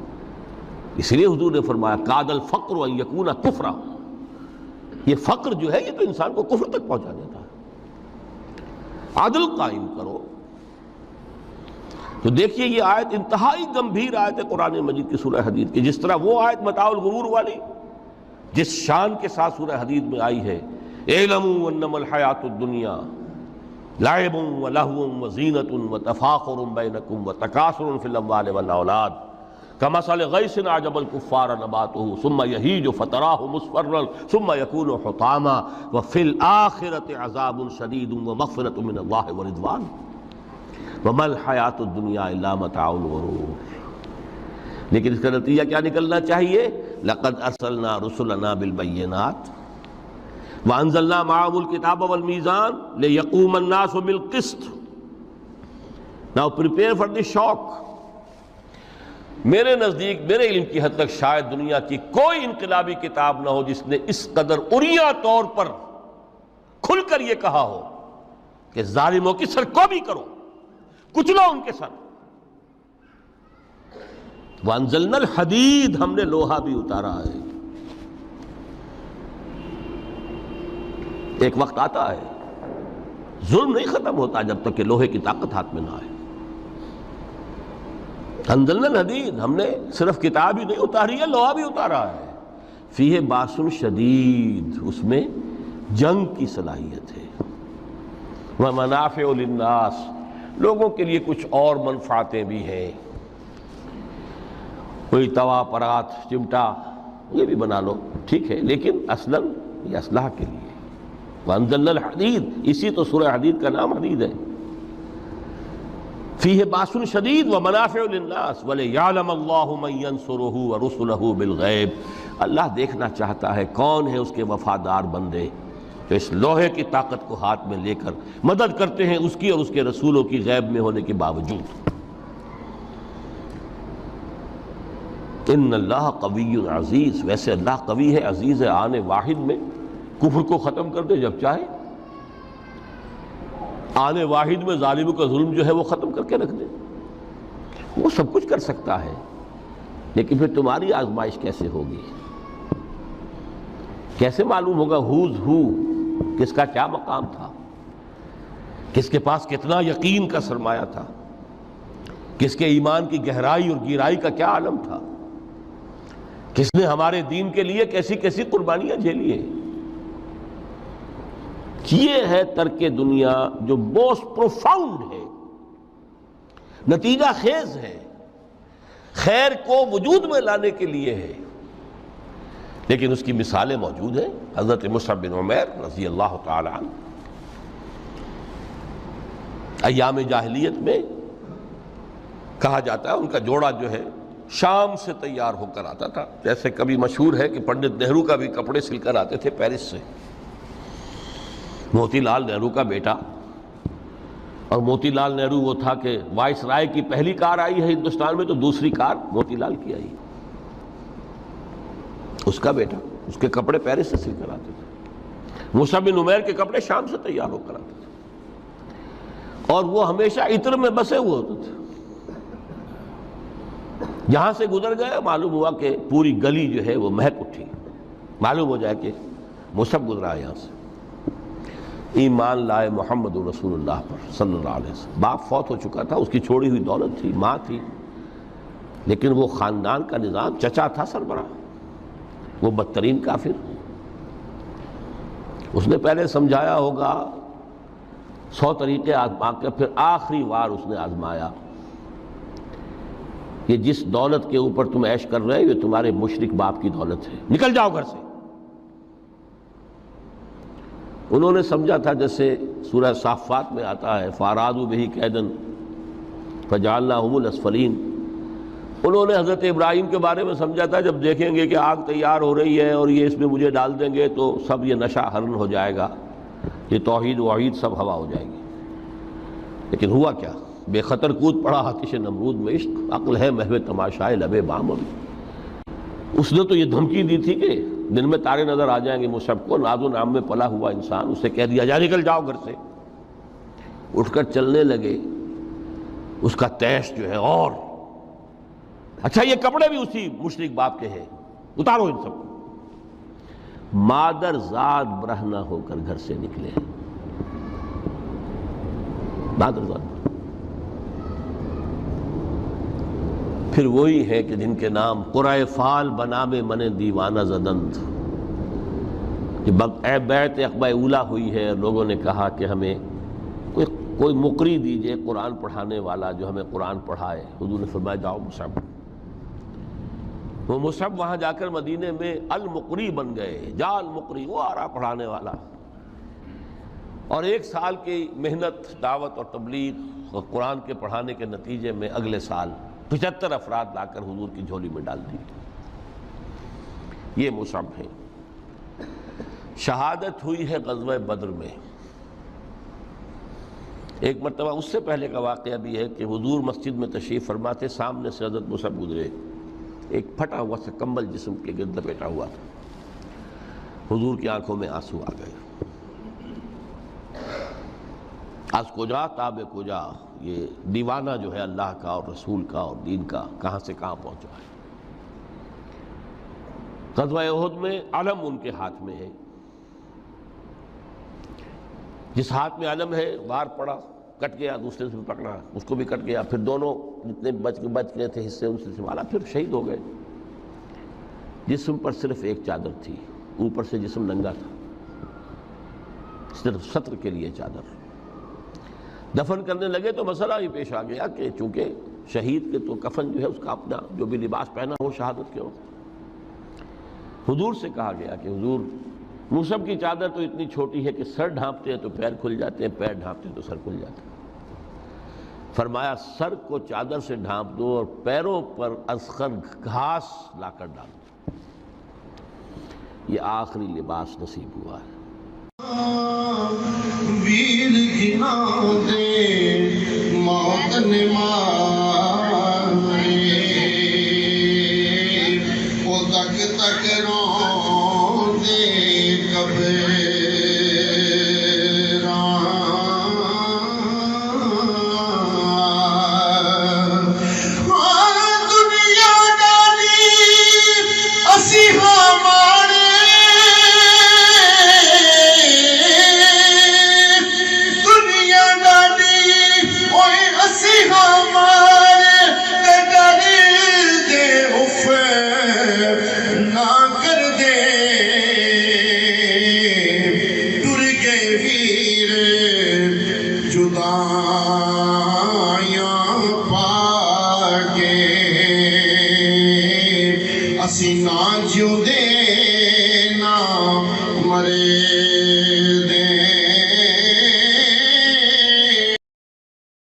اس لیے حضور نے فرمایا کاد الفقر ان یکون کفرا، یہ فقر جو ہے یہ تو انسان کو کفر تک پہنچا دیتا ہے۔ عدل قائم کرو۔ تو دیکھیے یہ آیت انتہائی گمبھیر آیت ہے قرآن مجید کی سورہ حدید کی، جس طرح وہ آیت متاع الغرور والی جس شان کے ساتھ سورہ حدید میں آئی ہے، اعلموا انما الحیات الدنیا لعب ولہو وزینۃ وتفاخر بینکم وتکاثر فی الاموال والاولاد کمثل غیث اعجب الکفار نباتہ ثم یہیج فتراہ مصفرا ثم یکون حطاما وفی الآخرۃ عذاب شدید ومغفرۃ من اللہ ورضوان وما الحیات الدنیا الا متاع الغرور۔ لیکن اس کا نتیجہ کیا نکلنا چاہیے؟ لقد ارسلنا رسلنا بالبینات وانزلنا معهم الکتاب والمیزان لیقوم الناس بالقسط۔ Now prepare for the shock۔ میرے نزدیک، میرے علم کی حد تک شاید دنیا کی کوئی انقلابی کتاب نہ ہو جس نے اس قدر عریاں طور پر کھل کر یہ کہا ہو کہ ظالموں کی سرکوبی کرو، کچلو ان کے سر۔ وانزلنا الحدید، ہم نے لوہا بھی اتارا ہے۔ ایک وقت آتا ہے ظلم نہیں ختم ہوتا جب تک کہ لوہے کی طاقت ہاتھ میں نہ آئے۔ انزلنا الحدید، ہم نے صرف کتاب ہی نہیں اتاری ہے، لوہا بھی اتارا ہے۔ فیہ باس شدید، اس میں جنگ کی صلاحیت ہے۔ ومنافع للناس، لوگوں کے لیے کچھ اور منفعتیں بھی ہیں، کوئی توا پرات چمٹا یہ بھی بنا لو، ٹھیک ہے، لیکن اصلاً یہ اسلحہ کے لیے۔ وانزلنا الحدید، اسی تو سورہ حدید کا نام حدید ہے۔ فیہ باس شدید ومنافع للناس ولیعلم اللہ من ینصرہ ورسلہ بالغیب، اللہ دیکھنا چاہتا ہے کون ہے اس کے وفادار بندے جو اس لوہے کی طاقت کو ہاتھ میں لے کر مدد کرتے ہیں اس کی اور اس کے رسولوں کی غیب میں ہونے کے باوجود۔ ان اللہ قوی عزیز، ویسے اللہ قوی ہے، عزیز ہے، آن واحد میں کفر کو ختم کر دے جب چاہے، آنے واحد میں ظالموں کا ظلم جو ہے وہ ختم کر کے رکھ دے، وہ سب کچھ کر سکتا ہے۔ لیکن پھر تمہاری آزمائش کیسے ہوگی؟ کیسے معلوم ہوگا ہوز ہو، کس کا کیا مقام تھا، کس کے پاس کتنا یقین کا سرمایہ تھا، کس کے ایمان کی گہرائی اور گہرائی کا کیا عالم تھا، کس نے ہمارے دین کے لیے کیسی کیسی قربانیاں جھیلی ہیں۔ یہ ہے ترک دنیا جو موسٹ پروفاؤنڈ ہے، نتیجہ خیز ہے، خیر کو وجود میں لانے کے لیے ہے، لیکن اس کی مثالیں موجود ہیں۔ حضرت مصعب بن عمیر رضی اللہ تعالی عنہ ایام جاہلیت میں کہا جاتا ہے ان کا جوڑا جو ہے شام سے تیار ہو کر آتا تھا، جیسے کبھی مشہور ہے کہ پنڈت نہرو کا بھی کپڑے سل کر آتے تھے پیرس سے۔ موتی لال نہرو کا بیٹا، اور موتی لال نہرو وہ تھا کہ وائس رائے کی پہلی کار آئی ہے ہندوستان میں تو دوسری کار موتی لال کی آئی، اس کا بیٹا، اس کے کپڑے پیرس سے سل کر آتے تھے۔ مصعب بن عمیر کے کپڑے شام سے تیار ہو کر آتے تھے، اور وہ ہمیشہ عطر میں بسے ہوئے ہوتے تھے۔ جہاں سے گزر گئے معلوم ہوا کہ پوری گلی جو ہے وہ مہک اٹھی، معلوم ہو جائے کہ مصعب گزرا ہے یہاں سے۔ ایمان لائے محمد رسول اللہ پر صلی اللہ علیہ وسلم۔ باپ فوت ہو چکا تھا، اس کی چھوڑی ہوئی دولت تھی، ماں تھی، لیکن وہ خاندان کا نظام، چچا تھا سربراہ، وہ بدترین کافر۔ اس نے پہلے سمجھایا ہوگا 100 طریقے آزما کے، پھر آخری بار اس نے آزمایا کہ جس دولت کے اوپر تم عیش کر رہے ہو یہ تمہارے مشرک باپ کی دولت ہے، نکل جاؤ گھر سے۔ انہوں نے سمجھا تھا جیسے سورہ صافات میں آتا ہے فَأَرَادُوا بِهِ كَيْدًا فَجَعَلْنَاهُمُ الْأَسْفَلِينَ۔ انہوں نے حضرت ابراہیم کے بارے میں سمجھا تھا جب دیکھیں گے کہ آگ تیار ہو رہی ہے اور یہ اس میں مجھے ڈال دیں گے تو سب یہ نشہ حرن ہو جائے گا، یہ توحید وحید سب ہوا ہو جائے گی۔ لیکن ہوا کیا؟ بے خطر کود پڑا آتش نمرود میں عشق، عقل ہے محو تماشائے لبے بام۔ اس نے تو یہ دھمکی دی تھی کہ دن میں تارے نظر آ جائیں گے مصعب کو، ناز و نام میں پلا ہوا انسان، اسے کہہ دیا جا نکل جاؤ گھر سے۔ اٹھ کر چلنے لگے، اس کا تیش جو ہے اور اچھا یہ کپڑے بھی اسی مشرک باپ کے ہیں، اتارو ان سب کو۔ مادر ذات برہنہ ہو کر گھر سے نکلے، مادر ذات۔ پھر وہی ہے کہ جن کے نام قرائے فال بنام من دیوانہ زدند، کہ بیعت عقبہ اولیٰ ہوئی ہے، لوگوں نے کہا کہ ہمیں کوئی مقری دیجئے قرآن پڑھانے والا جو ہمیں قرآن پڑھائے۔ حضور نے فرمایا جاؤ مصعب۔ وہ مصعب وہاں جا کر مدینے میں المقری بن گئے، جا المقری، وہ آ رہا پڑھانے والا۔ اور 1 سال کی محنت، دعوت اور تبلیغ اور قرآن کے پڑھانے کے نتیجے میں اگلے سال 75 افراد لا کر حضور کی جھولی میں ڈال دی۔ یہ مصعب ہے۔ شہادت ہوئی ہے غزوہ بدر میں۔ ایک مرتبہ اس سے پہلے کا واقعہ بھی ہے کہ حضور مسجد میں تشریف فرماتے، سامنے سے حضرت مصعب گزرے، ایک پھٹا ہوا سا کمبل جسم کے گرد لپیٹا ہوا تھا۔ حضور کی آنکھوں میں آنسو آ گئے۔ از کجا تاب کجا، یہ دیوانہ جو ہے اللہ کا اور رسول کا اور دین کا کہاں سے کہاں پہنچا ہے۔ غزوہ احد میں علم ان کے ہاتھ میں ہے، جس ہاتھ میں علم ہے وار پڑا، کٹ گیا، دوسرے سے بھی پکڑا، اس کو بھی کٹ گیا، پھر دونوں جتنے بچ گئے تھے حصے ان سے سنبھالا، پھر شہید ہو گئے۔ جسم پر صرف ایک چادر تھی، اوپر سے جسم ننگا تھا، صرف ستر کے لیے چادر۔ دفن کرنے لگے تو مسئلہ ہی پیش آ گیا کہ چونکہ شہید کے تو کفن جو ہے اس کا اپنا جو بھی لباس پہنا ہو شہادت کے وقت۔ حضور سے کہا گیا کہ حضور مصعب کی چادر تو اتنی چھوٹی ہے کہ سر ڈھانپتے ہیں تو پیر کھل جاتے ہیں، پیر ڈھانپتے ہیں تو سر کھل جاتے ہیں۔ فرمایا سر کو چادر سے ڈھانپ دو اور پیروں پر اذخر گھاس لا کر ڈال دو، یہ آخری لباس نصیب ہوا ہے۔ ویر گھنا دے موت نے مارے، وہ تک تک رو دے کبے نہ کر دے مرے